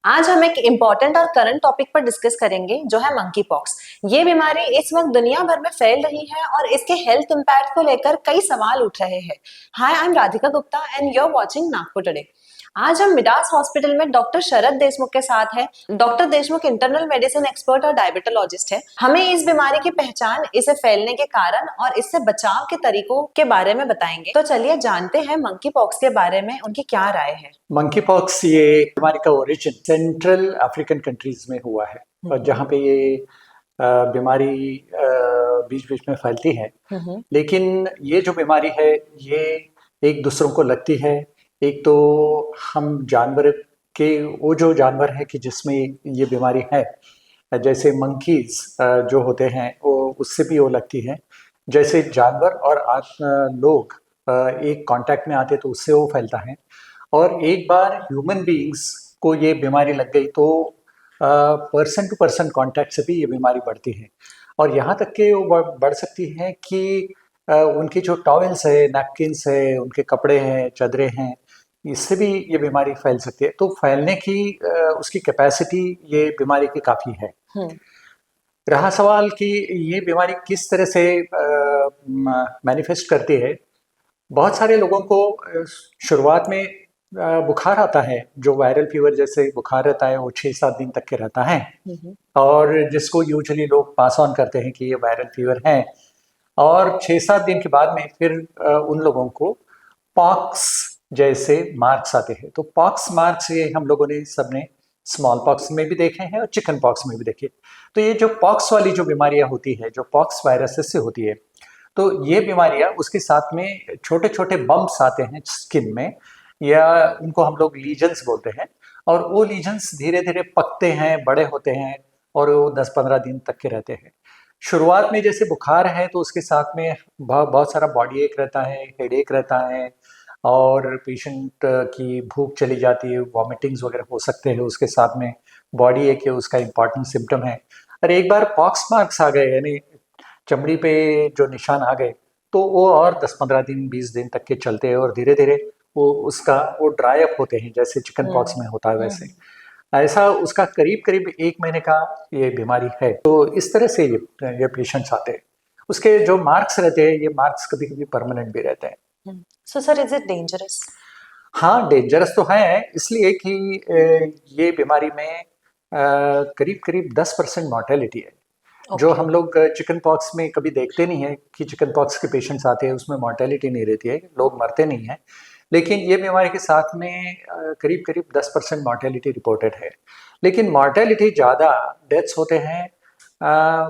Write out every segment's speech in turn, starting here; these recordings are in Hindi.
आज हम एक इम्पॉर्टेंट और करंट टॉपिक पर डिस्कस करेंगे जो है मंकी पॉक्स। ये बीमारी इस वक्त दुनिया भर में फैल रही है और इसके हेल्थ इम्पैक्ट को लेकर कई सवाल उठ रहे हैं। Hi, I am Radhika Gupta and you are watching Nagpur today. आज हम मिडास हॉस्पिटल में डॉक्टर शरद देशमुख के साथ हैं। Doctor Deshmukh internal medicine expert और डायबिटोलॉजिस्ट है। हमें इस बीमारी की पहचान, इसे फैलने के कारण और इससे बचाव के तरीकों के बारे में बताएंगे। तो चलिए जानते हैं मंकी पॉक्स के बारे में उनकी क्या राय है। मंकी पॉक्स ये बीमारी का ओरिजिन सेंट्रल अफ्रीकन कंट्रीज में हुआ है और जहाँ पे ये बीमारी बीच बीच में फैलती है। लेकिन ये जो बीमारी है ये एक दूसरों को लगती है। एक तो हम जानवर के वो जो जानवर है कि जिसमें ये बीमारी है, जैसे मंकीज जो होते हैं वो उससे भी वो लगती है। जैसे जानवर और लोग एक कांटेक्ट में आते तो उससे वो फैलता है। और एक बार ह्यूमन बीइंग्स को ये बीमारी लग गई तो पर्सन टू पर्सन कांटेक्ट से भी ये बीमारी बढ़ती है। और यहाँ तक कि वो बढ़ सकती है कि उनकी जो टॉवेल्स है, नैपकिन्स है, उनके कपड़े हैं, चादरें हैं, इससे भी ये बीमारी फैल सकती है। तो फैलने की उसकी कैपेसिटी ये बीमारी की काफ़ी है। रहा सवाल कि ये बीमारी किस तरह से मैनिफेस्ट करती है। बहुत सारे लोगों को शुरुआत में बुखार आता है, जो वायरल फीवर जैसे बुखार रहता है, वो 6-7 दिन तक के रहता है और जिसको यूजुअली लोग पास ऑन करते हैं कि ये वायरल फीवर है। और 6-7 दिन के बाद में फिर उन लोगों को पॉक्स जैसे मार्क्स आते हैं। तो पॉक्स मार्क्स ये हम लोगों ने सबने स्मॉल पॉक्स में भी देखे हैं और चिकन पॉक्स में भी देखे। तो ये जो पॉक्स वाली जो बीमारियां होती है, जो पॉक्स वायरसेस से होती है, तो ये बीमारियां उसके साथ में छोटे छोटे बम्प्स आते हैं स्किन में, या उनको हम लोग लीजन्स बोलते हैं। और वो लीजन्स धीरे धीरे पकते हैं, बड़े होते हैं और वो 10-15 दिन तक के रहते हैं। शुरुआत में जैसे बुखार है तो उसके साथ में बहुत सारा बॉडी एक रहता है, हेड एक रहता है और पेशेंट की भूख चली जाती है, वॉमिटिंग्स वगैरह हो सकते हैं। उसके साथ में बॉडी एक है, उसका इम्पॉर्टेंट सिम्टम है। और एक बार पॉक्स मार्क्स आ गए, यानी चमड़ी पे जो निशान आ गए, तो वो और 10-15 दिन 20 दिन तक के चलते हैं और धीरे धीरे वो ड्राई अप होते हैं, जैसे चिकन पॉक्स में होता है वैसे। ऐसा उसका करीब करीब 1 महीने का ये बीमारी है। तो इस तरह से ये पेशेंट्स आते हैं। उसके जो मार्क्स रहते हैं, ये मार्क्स कभी कभी परमानेंट भी रहते हैं। So sir, is it dangerous? हाँ, डेंजरस तो है, इसलिए कि ये बीमारी में करीब करीब 10% मॉर्टेलिटी है। जो हम लोग चिकन पॉक्स में कभी देखते नहीं है कि चिकन पॉक्स के पेशेंट्स आते हैं, उसमें मॉर्टेलिटी नहीं रहती है, लोग मरते नहीं हैं। लेकिन ये बीमारी के साथ में करीब करीब 10% मॉर्टेलिटी रिपोर्टेड है। लेकिन मॉर्टेलिटी ज़्यादा डेथ्स होते हैं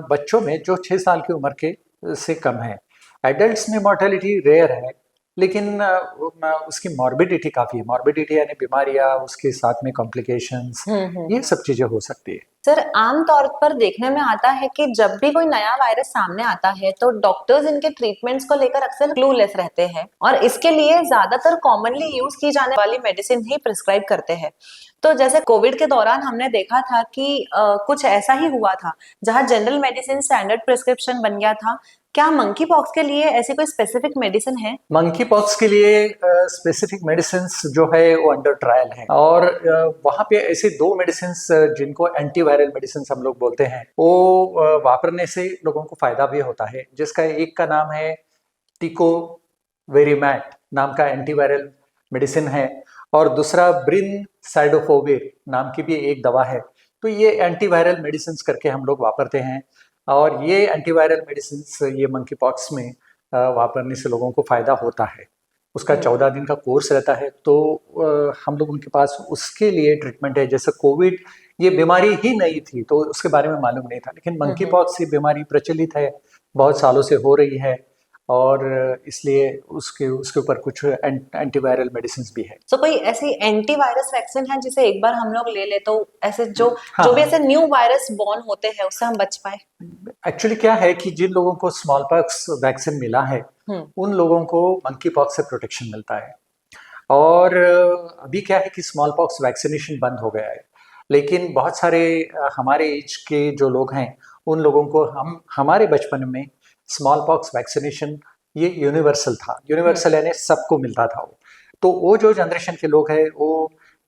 बच्चों में जो 6 साल की उम्र के से कम है। एडल्ट्स में मॉर्टेलिटी रेयर है, लेकिन उसकी मॉर्बिडिटी काफ़ी है। मॉर्बिडिटी यानी बीमारियाँ, उसके साथ में कॉम्प्लिकेशंस, ये सब चीज़ें हो सकती है। सर, आम तौर पर देखने में आता है कि जब भी कोई नया वायरस सामने आता है तो डॉक्टर्स इनके ट्रीटमेंट्स को लेकर अक्सर क्लूलेस रहते हैं और इसके लिए ज्यादातर कॉमनली यूज की जाने वाली मेडिसिन ही प्रिस्क्राइब करते हैं। तो जैसे कोविड के दौरान हमने देखा था कि कुछ ऐसा ही हुआ था जहां जनरल मेडिसिन स्टैंडर्ड प्रिस्क्रिप्शन बन गया था। क्या मंकी पॉक्स के लिए ऐसी कोई स्पेसिफिक मेडिसिन है? मंकी पॉक्स के लिए स्पेसिफिक मेडिसिन जो है वो अंडर ट्रायल है। और वहाँ पे ऐसे 2 मेडिसिन जिनको एंटीवायरल मेडिसिन हम लोग बोलते हैं, वो वापरने से लोगों को फायदा भी होता है। जिसका एक का नाम है टिकोवेरिमैट नाम का एंटीवायरल मेडिसिन है, और दूसरा ब्रिनसाइडोफोविर नाम की भी एक दवा है। तो ये एंटीवायरल मेडिसिन करके हम लोग वापरते हैं। और ये एंटीवायरल मेडिसिन ये मंकी पॉक्स में वापरने से लोगों को फायदा होता है। उसका 14 दिन का कोर्स रहता है। तो हम लोगों के पास उसके लिए ट्रीटमेंट है। जैसे कोविड ये बीमारी ही नहीं थी तो उसके बारे में मालूम नहीं था, लेकिन मंकी पॉक्स ये बीमारी प्रचलित है, बहुत सालों से हो रही है और इसलिए उसके ऊपर कुछ एंटीवायरल मेडिसिन भी है। तो कोई ऐसी एंटीवायरस वैक्सीन है जिसे एक बार हम लोग ले ले तो ऐसे जो भी हाँ, ऐसे न्यू वायरस बॉर्न होते हैं उससे हम बच पाए? एक्चुअली क्या है कि जिन लोगों को स्मॉल पॉक्स वैक्सीन मिला है उन लोगों को मंकी पॉक्स से प्रोटेक्शन मिलता है। और अभी क्या है कि स्मॉल पॉक्स वैक्सीनेशन बंद हो गया है, लेकिन बहुत सारे हमारे एज के जो लोग हैं उन लोगों को हमारे बचपन में स्मॉल पॉक्स वैक्सीनेशन ये यूनिवर्सल था। यूनिवर्सल यानी सबको मिलता था वो। तो वो जो जनरेशन के लोग हैं वो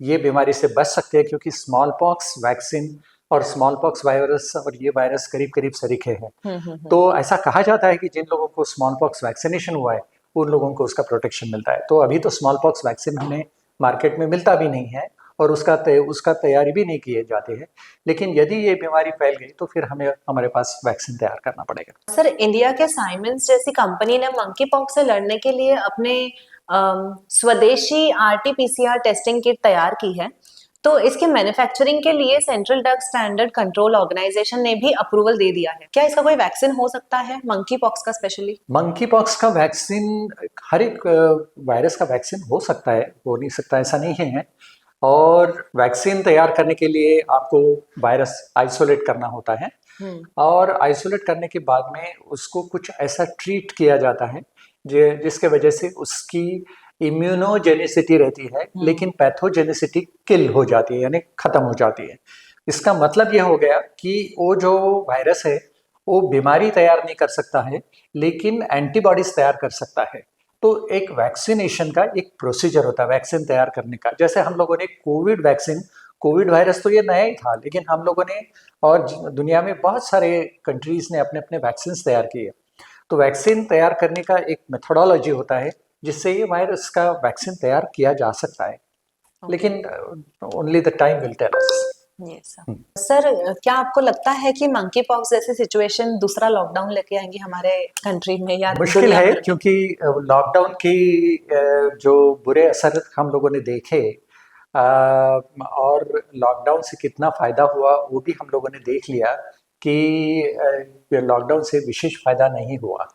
ये बीमारी से बच सकते हैं, क्योंकि स्मॉल पॉक्स वैक्सीन और स्मॉल पॉक्स वायरस और ये वायरस करीब करीब सरीखे हैं। तो ऐसा कहा जाता है कि जिन लोगों को स्मॉल पॉक्स वैक्सीनेशन हुआ है उन लोगों को उसका प्रोटेक्शन मिलता है। तो अभी तो स्मॉल पॉक्स वैक्सीन हमें मार्केट में मिलता भी नहीं है और उसका तैयारी भी नहीं किए जाते हैं। लेकिन यदि ये बीमारी फैल गई तो फिर हमें हमारे पास वैक्सीन तैयार करना पड़ेगा। सर, इंडिया के साइमेंस जैसी कंपनी ने मंकी पॉक्स से लड़ने के लिए अपने स्वदेशी आरटी-पीसीआर टेस्टिंग किट तैयार की है। तो इसके मैन्युफैक्चरिंग के लिए Central Drug Standard Control Organisation ने भी अप्रूवल दे दिया है। क्या इसका कोई वैक्सीन हो सकता है मंकी पॉक्स का स्पेशली? मंकी पॉक्स का वैक्सीन, हर एक वायरस का वैक्सीन हो सकता है, हो नहीं सकता ऐसा नहीं है। और वैक्सीन तैयार करने के लिए आपको वायरस आइसोलेट करना होता है और आइसोलेट करने के बाद में उसको कुछ ऐसा ट्रीट किया जाता है जिसके वजह से उसकी इम्यूनोजेनिसिटी रहती है, लेकिन पैथोजेनिसिटी किल हो जाती है, यानी खत्म हो जाती है। इसका मतलब यह हो गया कि वो जो वायरस है वो बीमारी तैयार नहीं कर सकता है, लेकिन एंटीबॉडीज तैयार कर सकता है। तो एक वैक्सीनेशन का एक प्रोसीजर होता है वैक्सीन तैयार करने का। जैसे हम लोगों ने कोविड वैक्सीन, कोविड वायरस तो ये नया ही था, लेकिन हम लोगों ने और दुनिया में बहुत सारे कंट्रीज ने अपने अपने वैक्सीन तैयार किए। तो वैक्सीन तैयार करने का एक मेथोडोलॉजी होता है जिससे ये वायरस का वैक्सीन तैयार किया जा सकता है। लेकिन only the time will tell us. Sir, क्या आपको लगता है कि मंकी पॉक्स जैसी सिचुएशन दूसरा लॉकडाउन लेके आएंगे हमारे कंट्री में या मुश्किल है, क्योंकि लॉकडाउन की जो बुरे असर हम लोगों ने देखे और लॉकडाउन से कितना फायदा हुआ वो भी हम लोगों ने देख लिया कि लॉकडाउन से विशेष फायदा नहीं हुआ।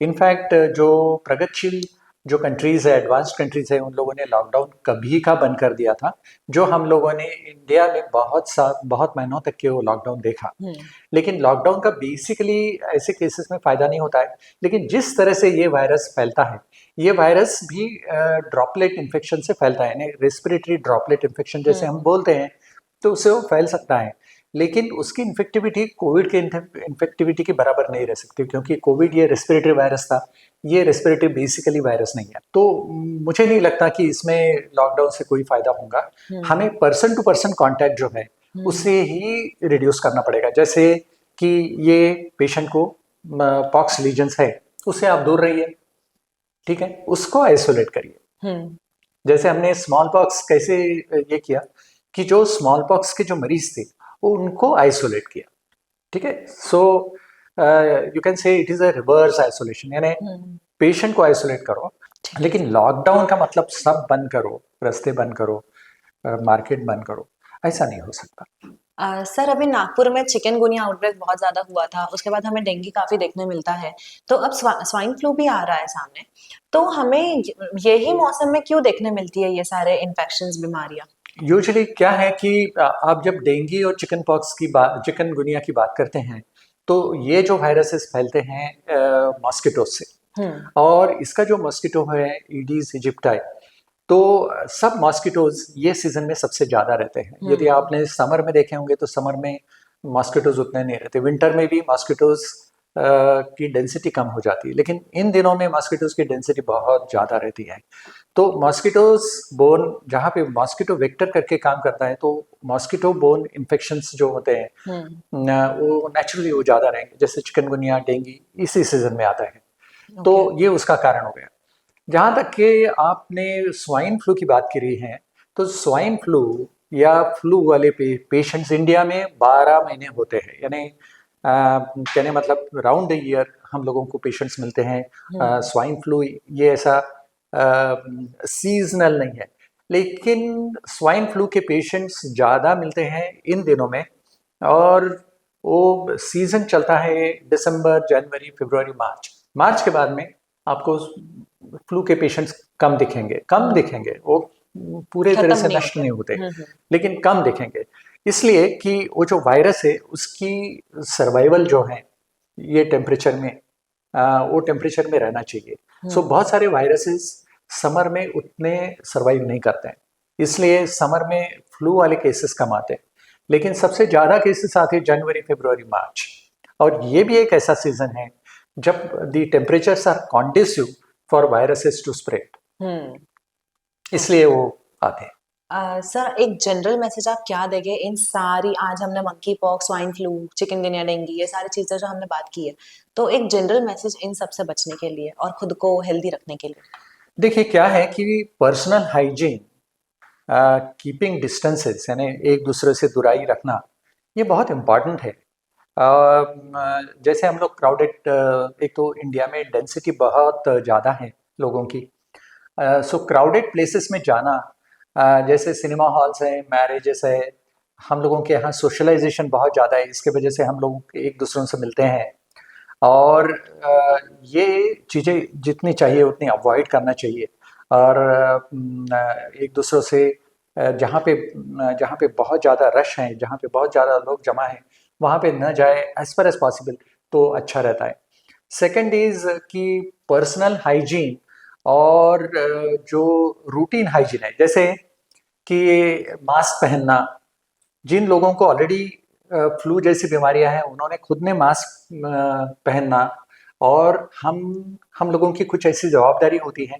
इनफैक्ट जो प्रगतिशील जो कंट्रीज है, एडवांस्ड कंट्रीज है, उन लोगों ने लॉकडाउन कभी का बंद कर दिया था, जो हम लोगों ने इंडिया में बहुत महीनों तक के वो लॉकडाउन देखा। लेकिन लॉकडाउन का बेसिकली ऐसे केसेस में फायदा नहीं होता है, लेकिन जिस तरह से ये वायरस फैलता है, ये वायरस भी ड्रॉपलेट इन्फेक्शन से फैलता है, यानी रेस्पिरेटरी ड्रॉपलेट इन्फेक्शन जैसे हम बोलते हैं, तो उससे वो फैल सकता है। लेकिन उसकी इन्फेक्टिविटी कोविड के इन्फेक्टिविटी के बराबर नहीं रह सकती, क्योंकि कोविड ये रेस्पिरेटरी वायरस था, ये रेस्पिरेटरी बेसिकली वायरस नहीं है। तो मुझे नहीं लगता कि इसमें लॉकडाउन से कोई फायदा होगा। हमें पर्सन टू पर्सन कांटेक्ट जो है उसे ही रिड्यूस करना पड़ेगा। जैसे कि ये पेशेंट को पॉक्स लीजन्स है, उससे आप दूर रहिए, ठीक है, उसको आइसोलेट करिए। जैसे हमने स्मॉल पॉक्स कैसे ये किया कि जो स्मॉल पॉक्स के जो मरीज थे वो उनको आइसोलेट किया, ठीक है। So you can say it is a reverse isolation, यानी पेशेंट को आइसोलेट करो। लेकिन लॉकडाउन का मतलब सब बंद करो, रास्ते बंद करो, मार्केट बंद करो, ऐसा नहीं हो सकता। सर, अभी नागपुर में चिकनगुनिया आउटब्रेक बहुत ज्यादा हुआ था, उसके बाद हमें डेंगू काफी देखने मिलता है। तो अब स्वाइन फ्लू भी आ रहा है सामने। तो हमें यही मौसम में क्यों देखने मिलती है ये सारे इन्फेक्शंस, बीमारियां? यूजुअली क्या है कि आप जब डेंगू और चिकन पॉक्स की बात, चिकनगुनिया की बात करते हैं, तो ये जो वायरसेस फैलते हैं मॉस्किटो से, और इसका जो मॉस्किटो है ईडीज इजिप्टाई, तो सब मॉस्किटोज ये सीजन में सबसे ज्यादा रहते हैं। यदि आपने समर में देखे होंगे तो समर में मॉस्किटोज उतने नहीं रहते, विंटर में भी मॉस्किटोज की डेंसिटी कम हो जाती है, लेकिन इन दिनों में मॉस्किटोज की डेंसिटी बहुत ज़्यादा रहती है। तो मॉस्किटोज बोन, जहाँ पे मॉस्किटो वेक्टर करके काम करता है, तो मॉस्किटो बोन इन्फेक्शंस जो होते हैं वो नेचुरली वो ज़्यादा रहेंगे। जैसे चिकनगुनिया, डेंगू इसी सीजन में आता है, तो ये उसका कारण हो गया। जहाँ तक कि आपने स्वाइन फ्लू की बात करी है, तो स्वाइन फ्लू या फ्लू वाले पेशेंट्स इंडिया में 12 महीने होते हैं, यानी कहने मतलब राउंड द ईयर हम लोगों को पेशेंट्स मिलते हैं। स्वाइन फ्लू ये ऐसा सीजनल नहीं है, लेकिन स्वाइन फ्लू के पेशेंट्स ज़्यादा मिलते हैं इन दिनों में, और वो सीजन चलता है दिसंबर, जनवरी, फरवरी, मार्च के बाद में आपको फ्लू के पेशेंट्स कम दिखेंगे। वो पूरे तरह से नष्ट नहीं होते, लेकिन कम दिखेंगे, इसलिए कि वो जो वायरस है उसकी सर्वाइवल जो है ये टेम्परेचर में, वो टेम्परेचर में रहना चाहिए। सो बहुत सारे वायरसेस समर में उतने सर्वाइव नहीं करते हैं, इसलिए समर में फ्लू वाले केसेस कम आते हैं। लेकिन सबसे ज़्यादा केसेस आते हैं जनवरी, फरवरी, मार्च, और ये भी एक ऐसा सीजन है जब the temperatures are conducive for viruses to spread, इसलिए वो आते हैं। सर एक जनरल मैसेज आप क्या देंगे इन सारी, आज हमने monkey pox, swine flu, chikungunya, dengue, ये सारी चीजें जो हमने बात की है, तो एक जनरल मैसेज इन सब से बचने के लिए और खुद को हेल्दी रखने के लिए। देखिए क्या है कि पर्सनल हाइजीन, कीपिंग डिस्टेंसेस यानी एक दूसरे से दूरी रखना, ये बहुत इम्पॉर्टेंट है। जैसे हम लोग क्राउडेड, एक तो इंडिया में डेंसिटी बहुत ज़्यादा है लोगों की, सो क्राउडेड प्लेसेस में जाना, जैसे सिनेमा हॉल्स हैं, मैरिजेस है, हम लोगों के यहाँ सोशलाइजेशन बहुत ज़्यादा है, इसके वजह से हम लोग एक दूसरों से मिलते हैं। और ये चीज़ें जितनी चाहिए उतनी अवॉइड करना चाहिए। और एक दूसरों से जहाँ पे बहुत ज़्यादा रश है, जहाँ पे बहुत ज़्यादा लोग जमा हैं, वहाँ पे न जाए एज फार एज पॉसिबल, तो अच्छा रहता है। सेकंड इज़ कि पर्सनल हाइजीन और जो रूटीन हाइजीन है, जैसे कि मास्क पहनना, जिन लोगों को ऑलरेडी फ्लू जैसी बीमारियां हैं उन्होंने खुद ने मास्क पहनना। और हम लोगों की कुछ ऐसी जवाबदारी होती है,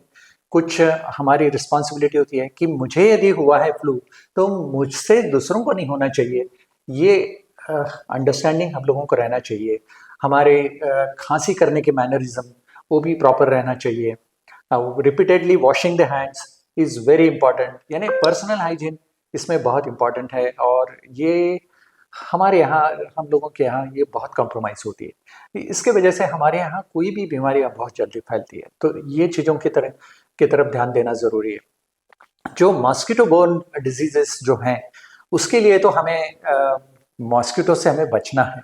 कुछ हमारी रिस्पॉन्सिबिलिटी होती है कि मुझे यदि हुआ है फ्लू तो मुझसे दूसरों को नहीं होना चाहिए। ये अंडरस्टैंडिंग हम लोगों को रहना चाहिए। हमारे खांसी करने के मैनरिज्म वो भी प्रॉपर रहना चाहिए। Repeatedly washing the hands is very important, यानी पर्सनल हाइजीन इसमें बहुत इम्पॉर्टेंट है। और ये हमारे यहाँ, हम लोगों के यहाँ ये बहुत कॉम्प्रोमाइज़ होती है। इसके वजह से हमारे यहाँ कोई भी बीमारी बहुत जल्दी फैलती है, तो ये चीज़ों की तरफ ध्यान देना ज़रूरी है। जो मॉस्किटो बोर्न डिजीजेस जो हैं, उसके लिए तो हमें मॉस्किटो से हमें बचना है।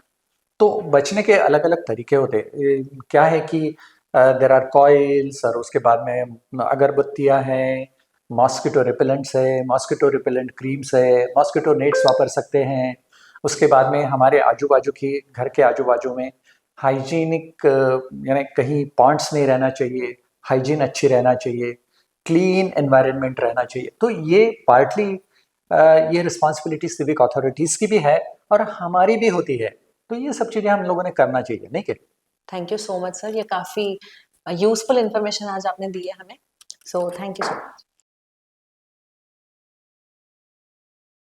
तो बचने के अलग अलग तरीके होते हैं। क्या है कि देर आर कॉइल्स, और उसके बाद में अगरबत्तियां हैं, मॉस्किटो रिपेलेंट्स है, मॉस्किटो रिपेलेंट क्रीम्स है, मॉस्किटो नेट्स वापर सकते हैं। उसके बाद में हमारे आजू बाजू की, घर के आजू बाजू में हाइजीनिक, यानी कहीं पॉन्ड्स नहीं रहना चाहिए, हाइजीन अच्छी रहना चाहिए, क्लीन एनवायरनमेंट रहना चाहिए। तो ये पार्टली ये रिस्पॉन्सिबिलिटी सिविक अथॉरिटीज़ की भी है और हमारी भी होती है। तो ये सब चीज़ें हम लोगों ने करना चाहिए, नहीं क्या? Thank you so much sir, ये काफी यूजफुल इंफॉर्मेशन आज आपने दी है हमें, so thank you so much.